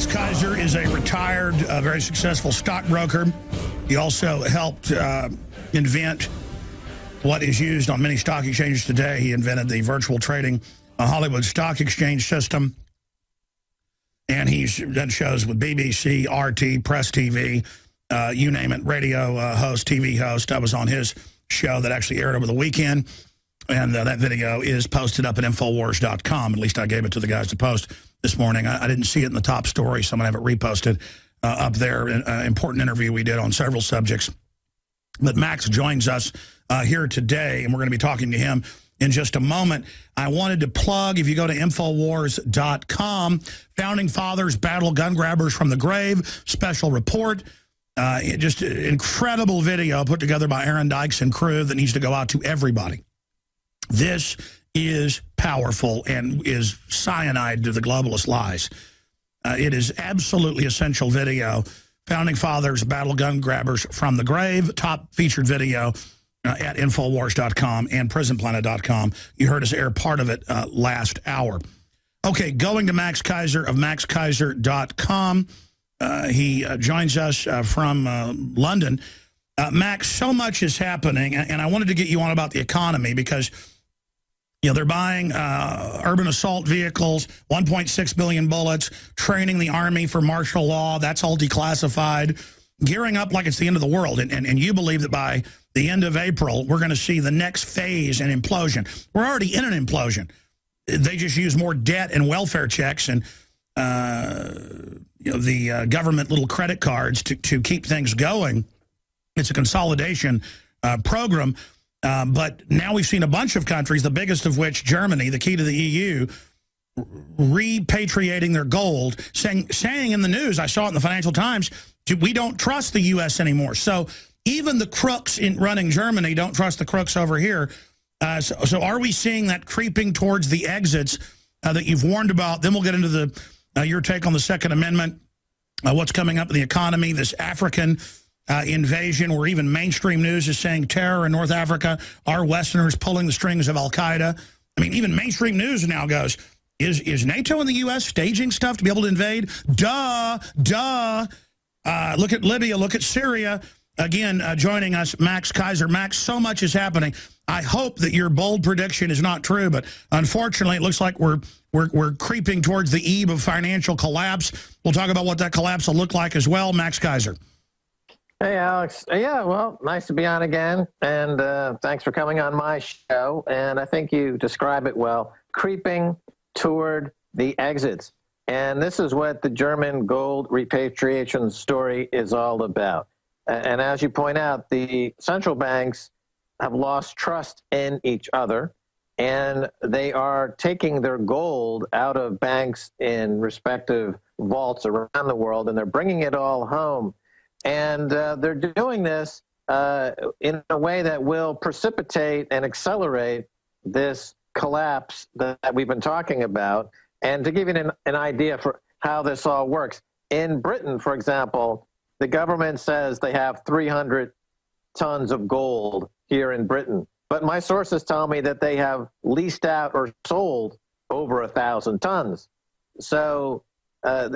Max Keiser is a retired, very successful stockbroker. He also helped invent what is used on many stock exchanges today. He invented the virtual trading Hollywood Stock Exchange system. And he's done shows with BBC, RT, Press TV, you name it, radio host, TV host. I was on his show that actually aired over the weekend. And that video is posted up at Infowars.com. At least I gave it to the guys to post this morning. I didn't see it in the top story, so I'm going to have it reposted up there. An important interview we did on several subjects. But Max joins us here today, and we're going to be talking to him in just a moment. I wanted to plug, if you go to Infowars.com, Founding Fathers Battle Gun Grabbers from the Grave, special report. Just an incredible video put together by Aaron Dykes and crew that needs to go out to everybody. This is powerful and is cyanide to the globalist lies. It is absolutely essential video. Founding Fathers, Battle Gun Grabbers from the Grave, top featured video at Infowars.com and PrisonPlanet.com. You heard us air part of it last hour. Okay, going to Max Keiser of MaxKeiser.com. He joins us from London. Max, so much is happening, and I wanted to get you on about the economy because they're buying urban assault vehicles, 1.6 billion bullets, training the Army for martial law. That's all declassified, gearing up like it's the end of the world. And you believe that by the end of April, we're going to see the next phase, an implosion. We're already in an implosion. They just use more debt and welfare checks and the government little credit cards to keep things going. It's a consolidation program. But now we've seen a bunch of countries, the biggest of which, Germany, the key to the EU, repatriating their gold, saying in the news, I saw it in the Financial Times, we don't trust the U.S. anymore. So even the crooks in running Germany don't trust the crooks over here. So are we seeing that creeping towards the exits that you've warned about? Then we'll get into your take on the Second Amendment, what's coming up in the economy, this African invasion, where even mainstream news is saying terror in North Africa, are Westerners pulling the strings of al-Qaeda. I mean, even mainstream news now goes, is NATO and the U.S. staging stuff to be able to invade? Duh. Look at Libya, look at Syria. Again, joining us, Max Keiser. Max, so much is happening. I hope that your bold prediction is not true, but unfortunately, it looks like we're creeping towards the eve of financial collapse. We'll talk about what that collapse will look like as well. Max Keiser. Hey, Alex. Yeah, well, nice to be on again, and thanks for coming on my show. And I think you describe it well, creeping toward the exits. And this is what the German gold repatriation story is all about. And as you point out, the central banks have lost trust in each other, and they are taking their gold out of banks in respective vaults around the world, and they're bringing it all home. And they're doing this in a way that will precipitate and accelerate this collapse that we've been talking about. And to give you an idea for how this all works, in Britain, for example, the government says they have 300 tons of gold here in Britain. But my sources tell me that they have leased out or sold over 1,000 tons. So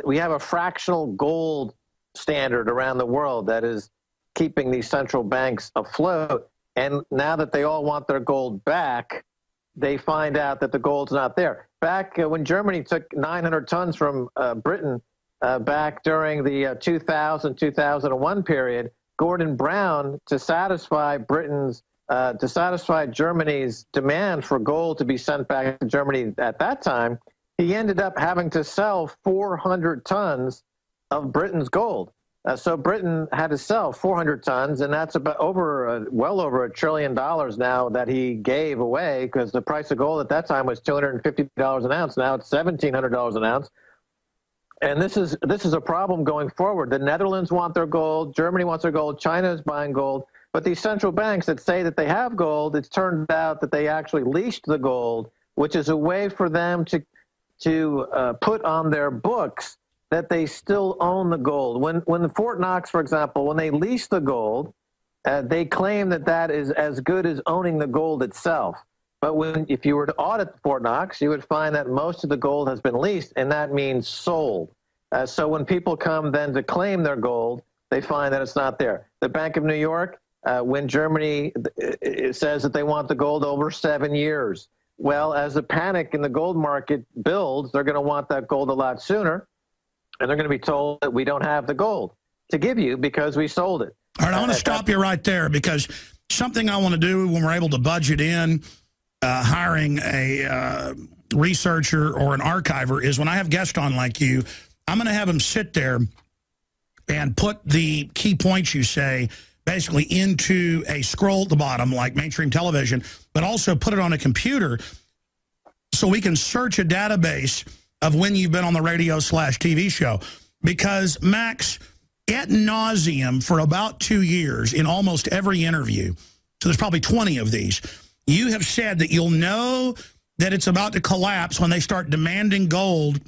we have a fractional gold standard around the world that is keeping these central banks afloat. And now that they all want their gold back, they find out that the gold's not there. Back when Germany took 900 tons from Britain back during the 2000-2001 period, Gordon Brown, to satisfy Germany's demand for gold to be sent back to Germany at that time, he ended up having to sell 400 tons of Britain's gold. So Britain had to sell 400 tons, and that's about well over $1 trillion now that he gave away, because the price of gold at that time was $250 an ounce. Now it's $1,700 an ounce. And this is a problem going forward. The Netherlands want their gold, Germany wants their gold, China is buying gold. But these central banks that say that they have gold, it's turned out that they actually leased the gold, which is a way for them to put on their books that they still own the gold. When the Fort Knox, for example, when they lease the gold, they claim that is as good as owning the gold itself. But if you were to audit Fort Knox, you would find that most of the gold has been leased, and that means sold. So when people come then to claim their gold, they find that it's not there. The Bank of New York, when Germany it says that they want the gold over 7 years. Well, as the panic in the gold market builds, they're going to want that gold a lot sooner, and they're going to be told that we don't have the gold to give you because we sold it. All right, I want to stop you right there, because something I want to do when we're able to budget in hiring a researcher or an archiver is when I have guests on like you, I'm going to have them sit there and put the key points you say basically into a scroll at the bottom like mainstream television, but also put it on a computer so we can search a database of when you've been on the radio/TV show. Because, Max, ad nauseum for about 2 years in almost every interview, so there's probably 20 of these, you have said that you'll know that it's about to collapse when they start demanding gold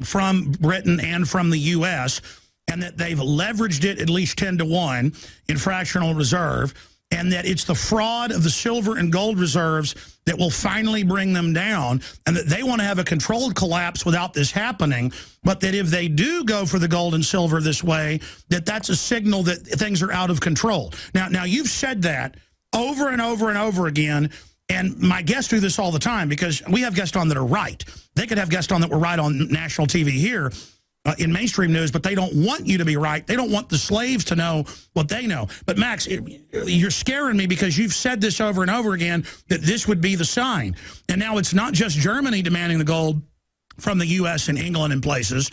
from Britain and from the U.S., and that they've leveraged it at least 10 to 1 in fractional reserve, and that it's the fraud of the silver and gold reserves that will finally bring them down, and that they want to have a controlled collapse without this happening, but that if they do go for the gold and silver this way, that's a signal that things are out of control. Now you've said that over and over and over again, and my guests do this all the time, because we have guests on that are right. They could have guests on that were right on national TV here, in mainstream news, but they don't want you to be right. They don't want the slaves to know what they know. But, Max, you're scaring me, because you've said this over and over again, that this would be the sign. And now it's not just Germany demanding the gold from the U.S. and England and places.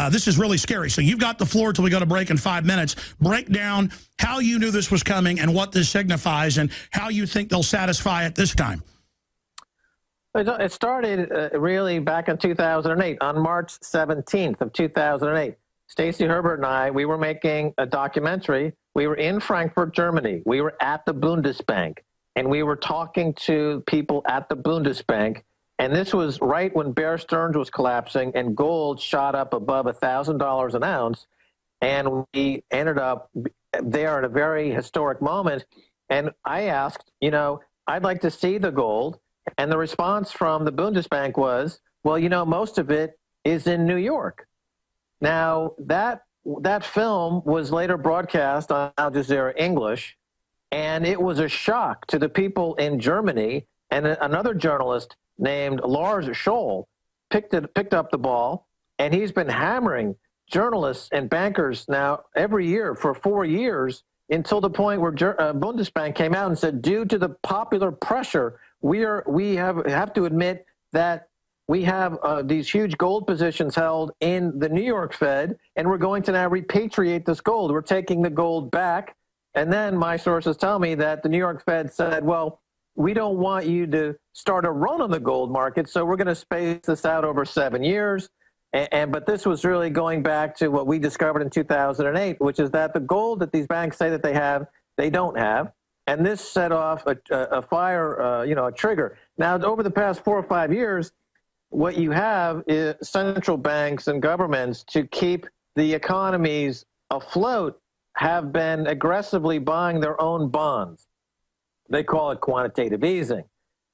This is really scary. So you've got the floor till we go to break in 5 minutes. Break down how you knew this was coming and what this signifies and how you think they'll satisfy it this time. It started really back in 2008, on March 17th of 2008. Stacey Herbert and I, we were making a documentary. We were in Frankfurt, Germany. We were at the Bundesbank, and we were talking to people at the Bundesbank. And this was right when Bear Stearns was collapsing and gold shot up above $1,000 an ounce. And we ended up there at a very historic moment. And I asked, I'd like to see the gold. And the response from the Bundesbank was, well, most of it is in New York. Now, that film was later broadcast on Al Jazeera English, and it was a shock to the people in Germany. And another journalist named Lars Scholl picked up the ball, and he's been hammering journalists and bankers now every year for 4 years, until the point where Bundesbank came out and said, due to the popular pressure, we have to admit that we have these huge gold positions held in the New York Fed, and we're going to now repatriate this gold. We're taking the gold back. And then my sources tell me that the New York Fed said, well, we don't want you to start a run on the gold market, so we're going to space this out over 7 years. But this was really going back to what we discovered in 2008, which is that the gold that these banks say that they have, they don't have. And this set off a fire, a trigger. Now, over the past 4 or 5 years, what you have is central banks and governments, to keep the economies afloat, have been aggressively buying their own bonds. They call it quantitative easing.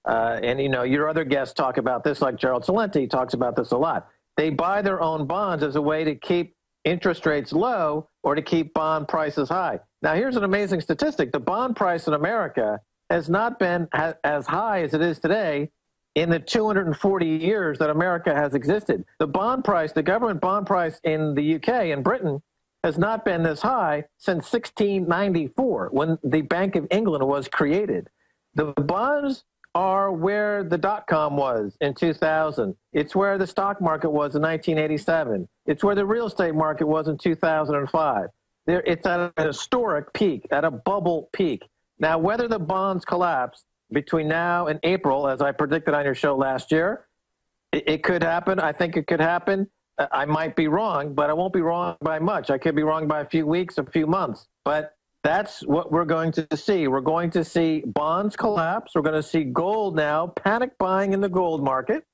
And your other guests talk about this, like Gerald Celente talks about this a lot. They buy their own bonds as a way to keep interest rates low or to keep bond prices high. Now, here's an amazing statistic. The bond price in America has not been as high as it is today in the 240 years that America has existed. The bond price, the government bond price in the UK and Britain, has not been this high since 1694, when the Bank of England was created. The bonds are where the dot-com was in 2000. It's where the stock market was in 1987. It's where the real estate market was in 2005. It's at a historic peak, at a bubble peak. Now, whether the bonds collapse between now and April, as I predicted on your show last year, it could happen. I think it could happen. I might be wrong, but I won't be wrong by much. I could be wrong by a few weeks, a few months. But that's what we're going to see. We're going to see bonds collapse. We're going to see gold now, panic buying in the gold market,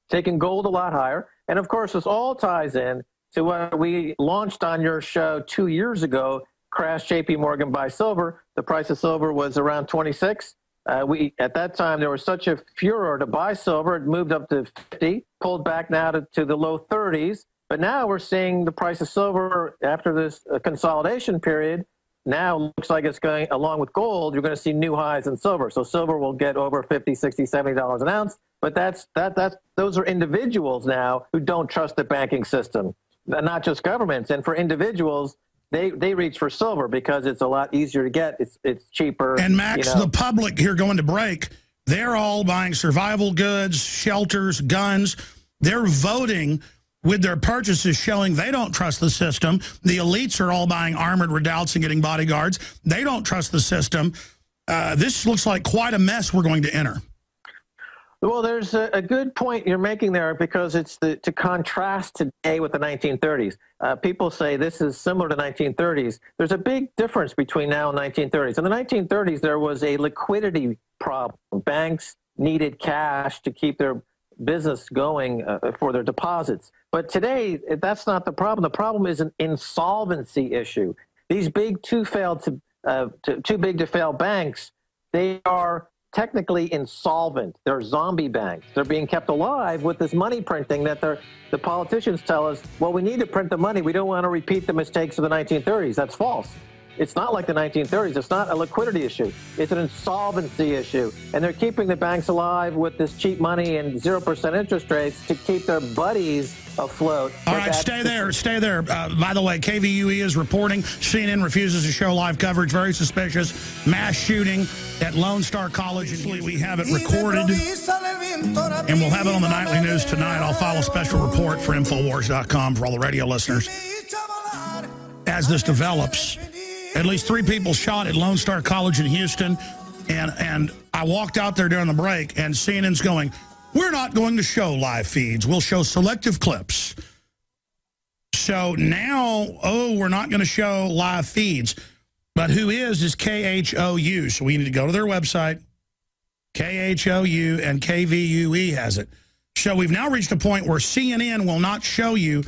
taking gold a lot higher. And, of course, this all ties in to what we launched on your show 2 years ago, Crash JP Morgan Buy Silver. The price of silver was around 26. At that time, there was such a furor to buy silver. It moved up to 50, pulled back now to the low 30s. But now we're seeing the price of silver after this consolidation period. Now looks like it's going, along with gold, you're going to see new highs in silver. So silver will get over $50, $60, $70 an ounce. But those are individuals now who don't trust the banking system, not just governments. And for individuals, they reach for silver because it's a lot easier to get. It's cheaper. And Max, the public here going to break, they're all buying survival goods, shelters, guns. They're voting with their purchases showing they don't trust the system. The elites are all buying armored redoubts and getting bodyguards. They don't trust the system. This looks like quite a mess we're going to enter. Well, there's a good point you're making there, because it's to contrast today with the 1930s. People say this is similar to 1930s. There's a big difference between now and 1930s. In the 1930s, there was a liquidity problem. Banks needed cash to keep their business going for their deposits. But today, that's not the problem. The problem is an insolvency issue. These big too big to fail banks, they are technically insolvent. They're zombie banks. They're being kept alive with this money printing that the politicians tell us, well, we need to print the money. We don't want to repeat the mistakes of the 1930s. That's false. It's not like the 1930s. It's not a liquidity issue. It's an insolvency issue. And they're keeping the banks alive with this cheap money and 0% interest rates to keep their buddies afloat. All right, stay there. Stay there. By the way, KVUE is reporting CNN refuses to show live coverage. Very suspicious. Mass shooting at Lone Star College. We have it recorded, and we'll have it on the nightly news tonight. I'll file a special report for Infowars.com for all the radio listeners. As this develops, at least 3 people shot at Lone Star College in Houston, and I walked out there during the break, and CNN's going, we're not going to show live feeds. We'll show selective clips. So now, we're not going to show live feeds. But who is KHOU. So we need to go to their website, KHOU, and KVUE has it. So we've now reached a point where CNN will not show you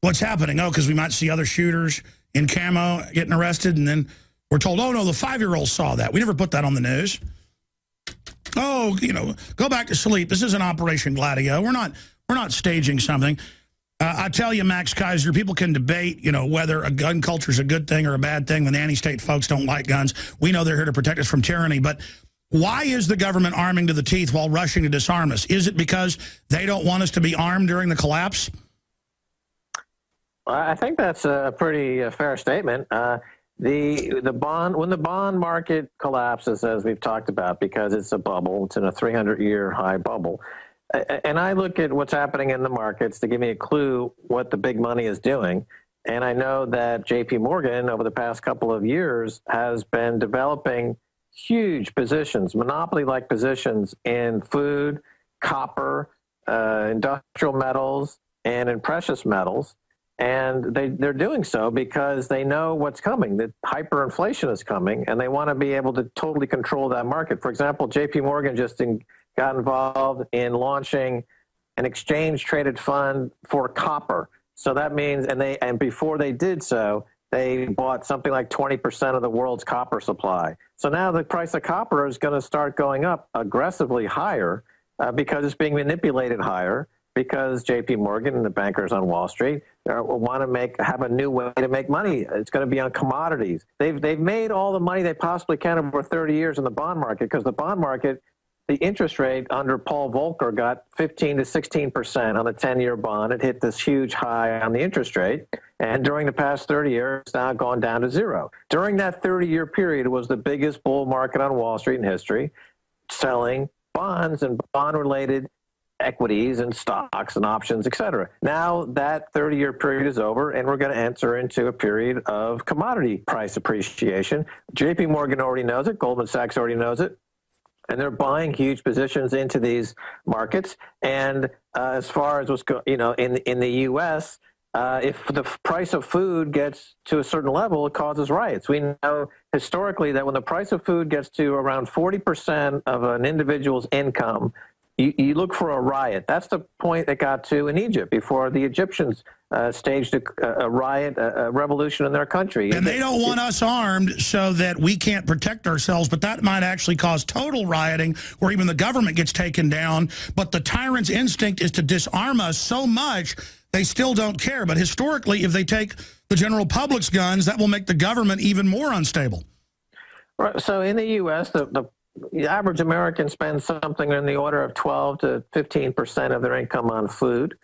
what's happening. Because we might see other shooters in camo getting arrested, and then we're told, oh, no, the 5-year-old saw that. We never put that on the news. Oh, go back to sleep. This isn't Operation Gladio. We're not staging something. I tell you, Max Keiser, people can debate, whether a gun culture is a good thing or a bad thing. The nanny-state folks don't like guns. We know they're here to protect us from tyranny. But why is the government arming to the teeth while rushing to disarm us? Is it because they don't want us to be armed during the collapse? I think that's a pretty fair statement. The bond market collapses, as we've talked about, because it's a bubble. It's in a 300-year high bubble. And I look at what's happening in the markets to give me a clue what the big money is doing. And I know that JP Morgan over the past couple of years has been developing huge positions, monopoly-like positions in food, copper, industrial metals, and in precious metals. And they're doing so because they know what's coming, that hyperinflation is coming, and they want to be able to totally control that market. For example, JP Morgan just got involved in launching an exchange-traded fund for copper. So that means, and before they did so, they bought something like 20% of the world's copper supply. So now the price of copper is going to start going up aggressively higher because it's being manipulated higher, because JP Morgan and the bankers on Wall Street want to have a new way to make money. It's going to be on commodities. They've made all the money they possibly can over 30 years in the bond market, because the bond market, the interest rate under Paul Volcker got 15 to 16% on the 10-year bond. It hit this huge high on the interest rate. And during the past 30 years, it's now gone down to zero. During that 30-year period, it was the biggest bull market on Wall Street in history, selling bonds and bond-related equities and stocks and options, et cetera. Now that 30-year period is over, and we're going to enter into a period of commodity price appreciation. JP Morgan already knows it. Goldman Sachs already knows it. And they're buying huge positions into these markets. And as far as what's in the U.S., if the price of food gets to a certain level, it causes riots. We know historically that when the price of food gets to around 40% of an individual's income, you look for a riot. That's the point it got to in Egypt before the Egyptians staged a riot, a revolution in their country. And they don't want us armed so that we can't protect ourselves, but that might actually cause total rioting where even the government gets taken down. But the tyrant's instinct is to disarm us so much they still don't care. But historically, if they take the general public's guns, that will make the government even more unstable. Right. So in the U.S., the average American spends something in the order of 12 to 15% of their income on food.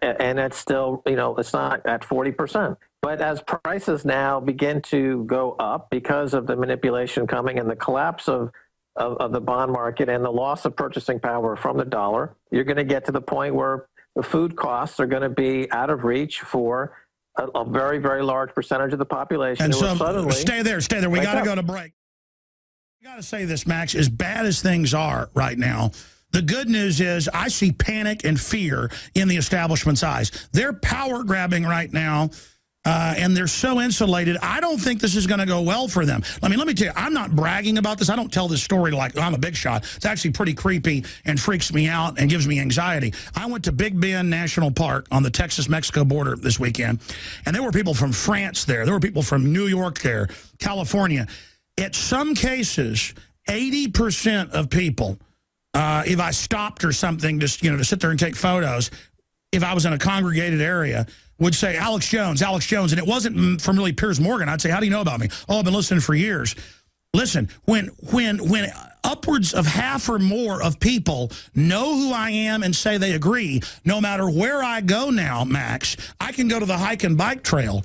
And it's still, it's not at 40%. But as prices now begin to go up because of the manipulation coming and the collapse of the bond market and the loss of purchasing power from the dollar, you're going to get to the point where the food costs are going to be out of reach for a very, very large percentage of the population. And so stay there. We got to go to break. I got to say this, Max, as bad as things are right now, the good news is I see panic and fear in the establishment's eyes. They're power grabbing right now. And they're so insulated. I don't think this is going to go well for them. Let me tell you, I'm not bragging about this. I don't tell this story like I'm a big shot. It's actually pretty creepy and freaks me out and gives me anxiety. I went to Big Bend National Park on the Texas-Mexico border this weekend, and there were people from France there. There were people from New York there, California. In some cases, 80% of people, if I stopped or something, just to sit there and take photos, if I was in a congregated area, would say, Alex Jones. And it wasn't from really Piers Morgan. I'd say, how do you know about me? Oh, I've been listening for years. Listen, when upwards of half or more of people know who I am and say they agree, no matter where I go now, Max, I can go to the hike and bike trail,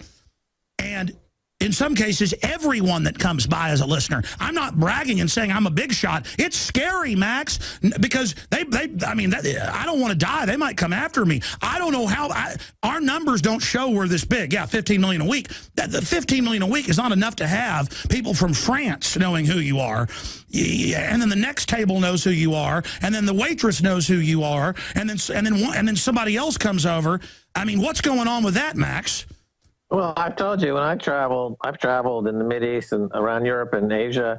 and in some cases, everyone that comes by as a listener. I'm not bragging and saying I'm a big shot. It's scary, Max, because I don't want to die. They might come after me. I don't know how. Our numbers don't show we're this big. Yeah, 15 million a week. The 15 million a week is not enough to have people from France knowing who you are. And then the next table knows who you are. And then the waitress knows who you are. And then somebody else comes over. I mean, what's going on with that, Max? Well, I've told you, when I've traveled in the Mideast and around Europe and Asia,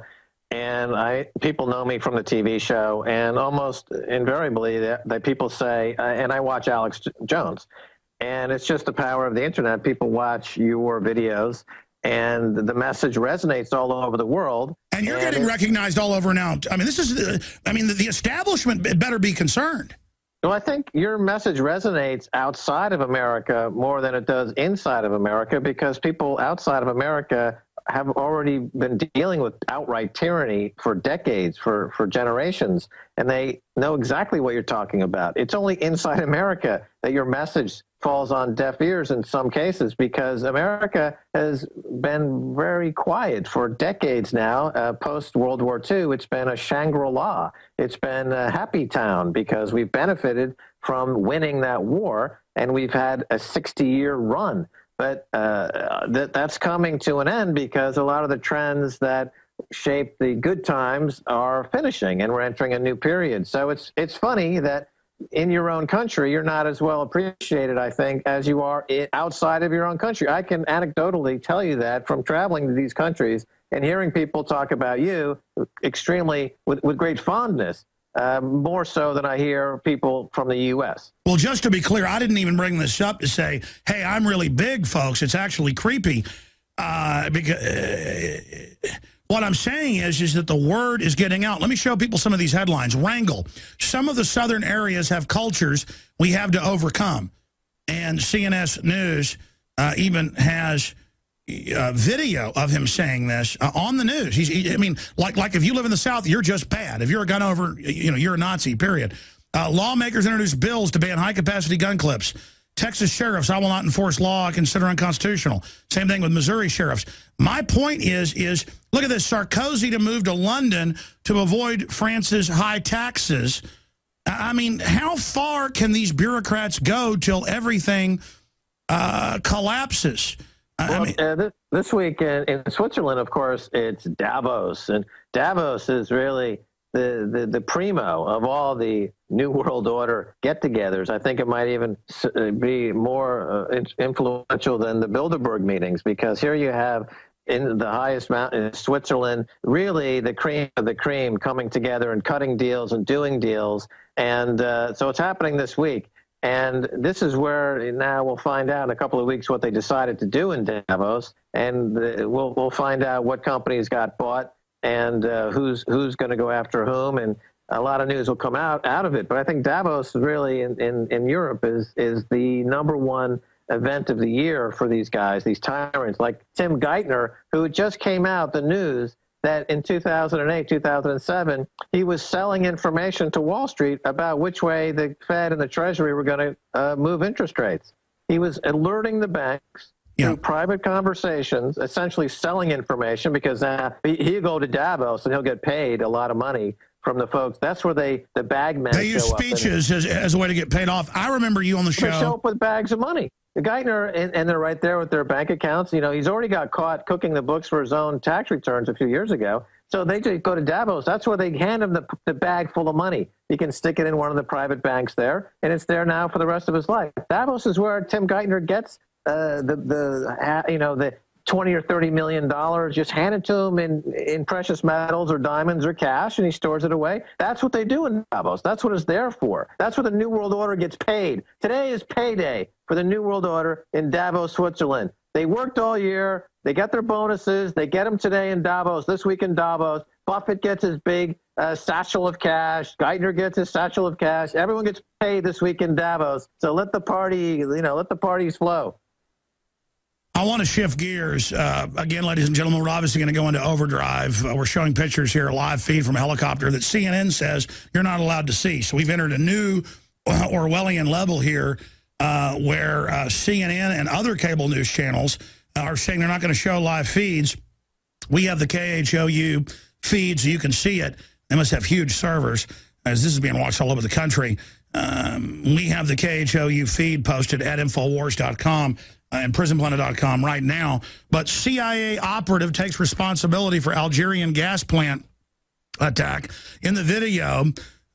and people know me from the TV show, and almost invariably that people say, and I watch Alex Jones, and it's just the power of the internet. People watch your videos, and the message resonates all over the world. And you're getting recognized all over now. I mean, the establishment better be concerned. Well, I think your message resonates outside of America more than it does inside of America, because people outside of America have already been dealing with outright tyranny for decades, for generations, and they know exactly what you're talking about. It's only inside America that your message falls on deaf ears in some cases, because America has been very quiet for decades now. Post-World War II, it's been a Shangri-La. It's been a happy town because we've benefited from winning that war, and we've had a 60-year run. But that's coming to an end because a lot of the trends that shaped the good times are finishing, and we're entering a new period. So it's funny that in your own country, you're not as well appreciated, I think, as you are outside of your own country. I can anecdotally tell you that from traveling to these countries and hearing people talk about you extremely with great fondness, more so than I hear people from the U.S. Well, just to be clear, I didn't even bring this up to say, hey, I'm really big, folks. It's actually creepy. Because what I'm saying is that the word is getting out. Let me show people some of these headlines. Wrangle. Some of the southern areas have cultures we have to overcome. And CNS News even has video of him saying this on the news. Like if you live in the South, you're just bad. If you're a gun over, you're a Nazi, period. Lawmakers introduce bills to ban high-capacity gun clips. Texas sheriffs, I will not enforce law I consider unconstitutional. Same thing with Missouri sheriffs. My point is look at this. Sarkozy to move to London to avoid France's high taxes. I mean, how far can these bureaucrats go till everything collapses? This week in Switzerland, of course, it's Davos. And Davos is really the primo of all the New World Order get-togethers. I think it might even be more influential than the Bilderberg meetings, because here you have in the highest mountain in Switzerland, really the cream of the cream coming together and cutting deals and doing deals. And so it's happening this week. And this is where now we'll find out in a couple of weeks what they decided to do in Davos. And we'll find out what companies got bought and who's going to go after whom. And a lot of news will come out of it. But I think Davos really in Europe is the #1 event of the year for these guys, these tyrants like Tim Geithner, who just came out the news that in 2008, 2007, he was selling information to Wall Street about which way the Fed and the Treasury were going to move interest rates. He was alerting the banks through private conversations, essentially selling information, because he'll go to Davos and he'll get paid a lot of money from the folks. That's where the bag men they use speeches as a way to get paid off. I remember you on the show. They show up with bags of money. The Geithner, and they're right there with their bank accounts. You know, he's already got caught cooking the books for his own tax returns a few years ago. So they just go to Davos. That's where they hand him the bag full of money. He can stick it in one of the private banks there, and it's there now for the rest of his life. Davos is where Tim Geithner gets the $20 or $30 million, just hand it to him in precious metals or diamonds or cash, and he stores it away. That's what they do in Davos. That's what it's there for. That's where the New World Order gets paid. Today is payday for the New World Order in Davos, Switzerland. They worked all year. They got their bonuses. They get them today in Davos, this week in Davos. Buffett gets his big satchel of cash. Geithner gets his satchel of cash. Everyone gets paid this week in Davos. So let the parties flow. I want to shift gears. Again, ladies and gentlemen, we're obviously going to go into overdrive. We're showing pictures here, a live feed from a helicopter that CNN says you're not allowed to see. So we've entered a new Orwellian level here where CNN and other cable news channels are saying they're not going to show live feeds. We have the KHOU feed, so you can see it. They must have huge servers, as this is being watched all over the country. We have the KHOU feed posted at Infowars.com. And PrisonPlanet.com right now. But CIA operative takes responsibility for Algerian gas plant attack. In the video,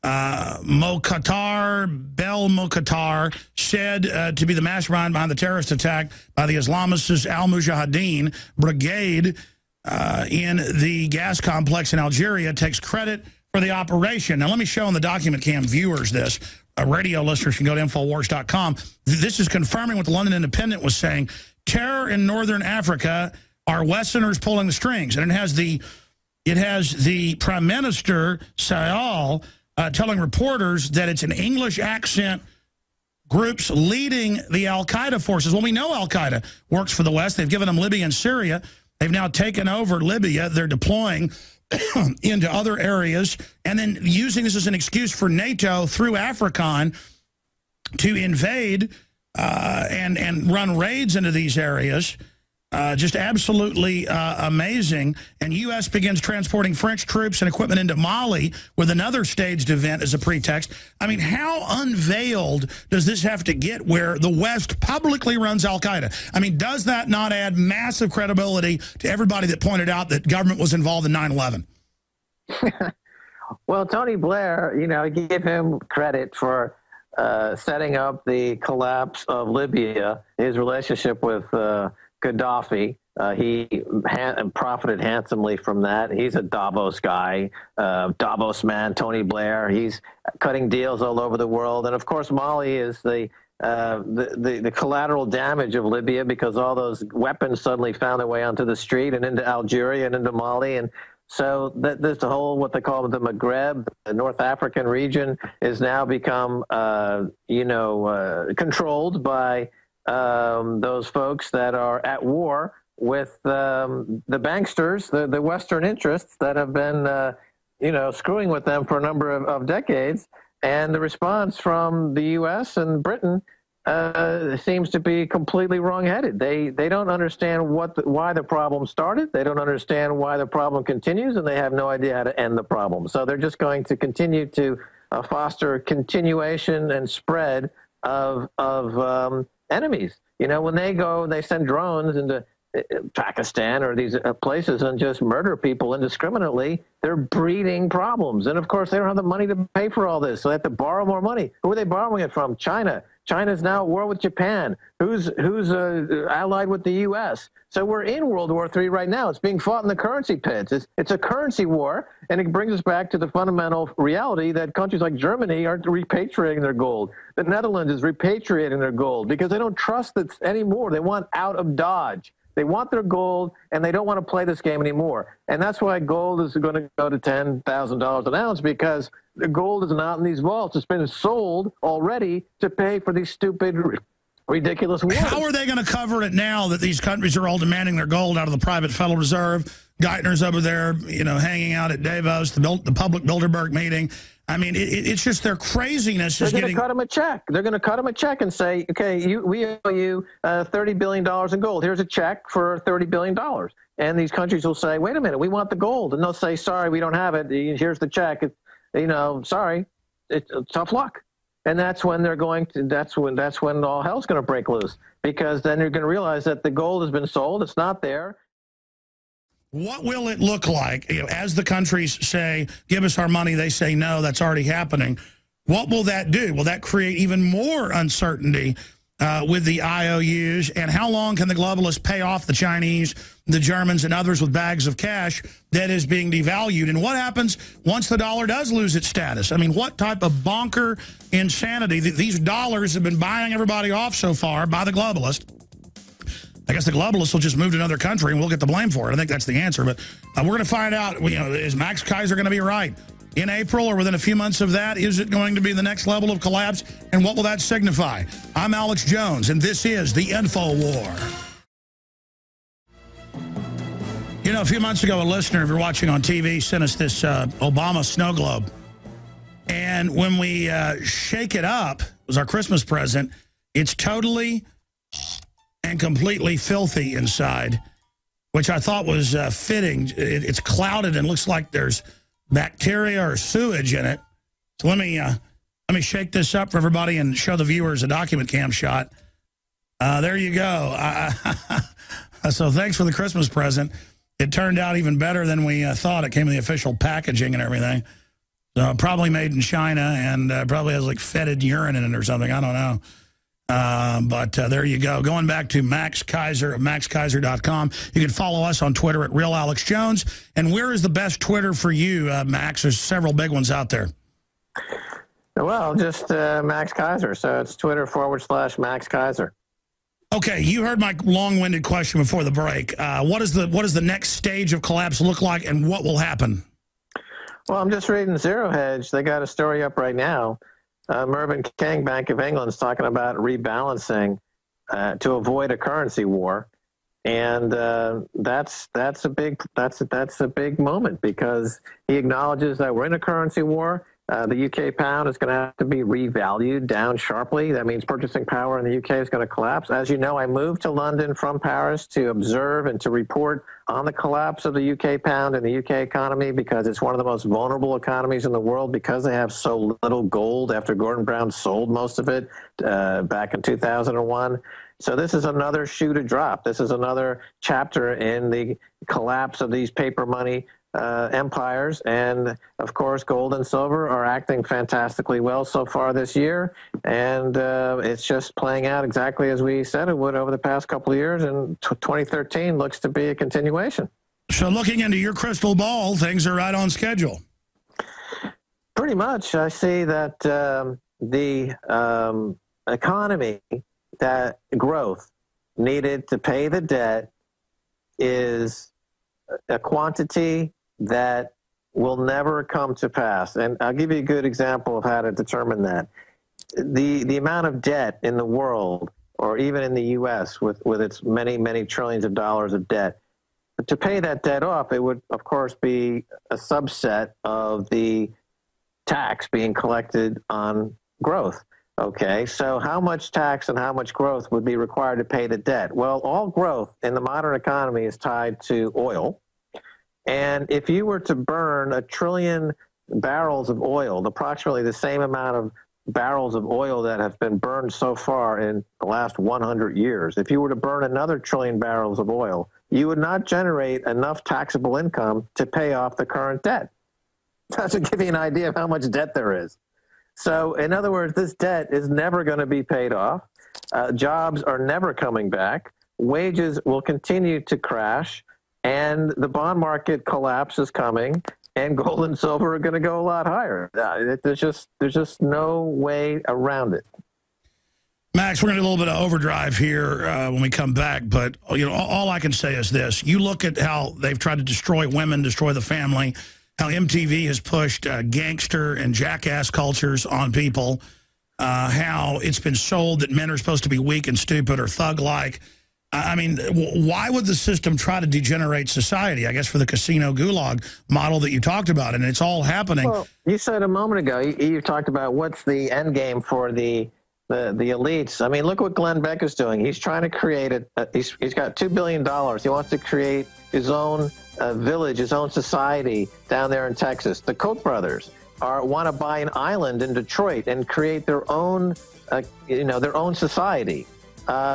Mokhtar Belmokhtar, said to be the mastermind behind the terrorist attack by the Islamist Al-Mujahideen brigade in the gas complex in Algeria, takes credit for the operation. Now, let me show on the document cam viewers this. Radio listeners can go to Infowars.com. This is confirming what the London Independent was saying. Terror in northern Africa are Westerners pulling the strings. And it has the Prime Minister, Sayal, telling reporters that it's an English accent groups leading the al-Qaeda forces. Well, we know al-Qaeda works for the West. They've given them Libya and Syria. They've now taken over Libya. They're deploying into other areas, and then using this as an excuse for NATO through AFRICON to invade and run raids into these areas. Just absolutely amazing. And U.S. begins transporting French troops and equipment into Mali with another staged event as a pretext. I mean, how unveiled does this have to get where the West publicly runs al-Qaeda? I mean, does that not add massive credibility to everybody that pointed out that government was involved in 9/11? Well, Tony Blair, I give him credit for setting up the collapse of Libya, his relationship with Gaddafi. He profited handsomely from that. He's a Davos guy, Davos man, Tony Blair. He's cutting deals all over the world. And, of course, Mali is the collateral damage of Libya, because all those weapons suddenly found their way onto the street and into Algeria and into Mali. And so this whole, what they call the Maghreb, the North African region, is now become, controlled by those folks that are at war with the banksters, the Western interests that have been, screwing with them for a number of decades. And the response from the U.S. and Britain seems to be completely wrong-headed. They don't understand why the problem started. They don't understand why the problem continues, and they have no idea how to end the problem. So they're just going to continue to foster continuation and spread of enemies. When they send drones into Pakistan or these places and just murder people indiscriminately, they're breeding problems. And of course, they don't have the money to pay for all this, so they have to borrow more money. Who are they borrowing it from? China. China's now at war with Japan, who's allied with the U.S. So we're in World War III right now. It's being fought in the currency pits. It's a currency war, and it brings us back to the fundamental reality that countries like Germany are repatriating their gold. The Netherlands is repatriating their gold because they don't trust it anymore. They want out of Dodge. They want their gold, and they don't want to play this game anymore. And that's why gold is going to go to $10,000 an ounce, because the gold is not in these vaults. It's been sold already to pay for these stupid, ridiculous wars. How are they going to cover it now that these countries are all demanding their gold out of the private Federal Reserve? Geithner's over there, hanging out at Davos, the public Bilderberg meeting. I mean, it's just their craziness. They're going to cut them a check. They're going to cut them a check and say, okay, we owe you $30 billion in gold. Here's a check for $30 billion. And these countries will say, wait a minute, we want the gold. And they'll say, sorry, we don't have it. Here's the check. Sorry, it's tough luck. And that's when that's when all hell's going to break loose, because then you're going to realize that the gold has been sold. It's not there. What will it look like as the countries say, give us our money, they say no, that's already happening. What will that do? Will that create even more uncertainty with the IOUs? And how long can the globalists pay off the Chinese, the Germans, and others with bags of cash that is being devalued? And what happens once the dollar does lose its status? I mean, what type of bonker insanity? These dollars have been buying everybody off so far by the globalists. I guess the globalists will just move to another country and we'll get the blame for it. I think that's the answer. But we're going to find out, is Max Keiser going to be right in April or within a few months of that? Is it going to be the next level of collapse? And what will that signify? I'm Alex Jones, and this is the Info War. A few months ago, a listener, if you're watching on TV, sent us this Obama snow globe. And when we shake it up, it was our Christmas present, it's totally and completely filthy inside, which I thought was fitting. It's clouded and looks like there's bacteria or sewage in it. So let me shake this up for everybody and show the viewers a document cam shot. There you go. So thanks for the Christmas present. It turned out even better than we thought. It came in the official packaging and everything. So probably made in China and probably has like fetid urine in it or something. I don't know. But there you go. Going back to Max Keiser at maxkeiser.com. You can follow us on Twitter at RealAlexJones. And where is the best Twitter for you, Max? There's several big ones out there. Well, just Max Keiser. So it's Twitter/Max Keiser. Okay, you heard my long-winded question before the break. What does the next stage of collapse look like, and what will happen? Well, I'm just reading Zero Hedge. They got a story up right now. Mervyn King, Bank of England, is talking about rebalancing to avoid a currency war, and that's a big moment, because he acknowledges that we're in a currency war. The UK pound is going to have to be revalued down sharply. That means purchasing power in the UK is going to collapse. As you know, I moved to London from Paris to observe and to report on the collapse of the UK pound and the UK economy, because it's one of the most vulnerable economies in the world, because they have so little gold after Gordon Brown sold most of it back in 2001. So this is another shoe to drop. This is another chapter in the collapse of these paper money empires. And of course, gold and silver are acting fantastically well so far this year. And it's just playing out exactly as we said it would over the past couple of years. And 2013 looks to be a continuation. So looking into your crystal ball, things are right on schedule. Pretty much. I see that the economy, that growth needed to pay the debt, is a quantity that will never come to pass. And I'll give you a good example of how to determine that. The amount of debt in the world, or even in the U.S. with its many, many trillions of dollars of debt, to pay that debt off, it would, of course, be a subset of the tax being collected on growth. Okay, so how much tax and how much growth would be required to pay the debt? Well, all growth in the modern economy is tied to oil. And if you were to burn 1 trillion barrels of oil, approximately the same amount of barrels of oil that have been burned so far in the last 100 years, if you were to burn another 1 trillion barrels of oil, you would not generate enough taxable income to pay off the current debt. That should give you an idea of how much debt there is. So, in other words, this debt is never going to be paid off. Jobs are never coming back. Wages will continue to crash. And the bond market collapse is coming, and gold and silver are going to go a lot higher. There's just no way around it. Max, we're going to do a little bit of overdrive here when we come back, but all I can say is this. You look at how they've tried to destroy women, destroy the family, how MTV has pushed gangster and jackass cultures on people, how it's been sold that men are supposed to be weak and stupid or thug-like. I mean, why would the system try to degenerate society? I guess for the casino gulag model that you talked about, and it's all happening. Well, you said a moment ago, you talked about what's the end game for the elites. I mean, look what Glenn Beck is doing. He's trying to create he's got $2 billion. He wants to create his own village, his own society down there in Texas. The Koch brothers want to buy an island in Detroit and create their own, their own society.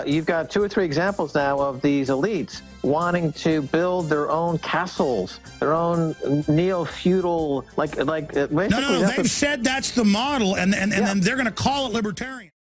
You've got 2 or 3 examples now of these elites wanting to build their own castles, their own neo-feudal, basically. No, they've said that's the model, and then they're going to call it libertarian.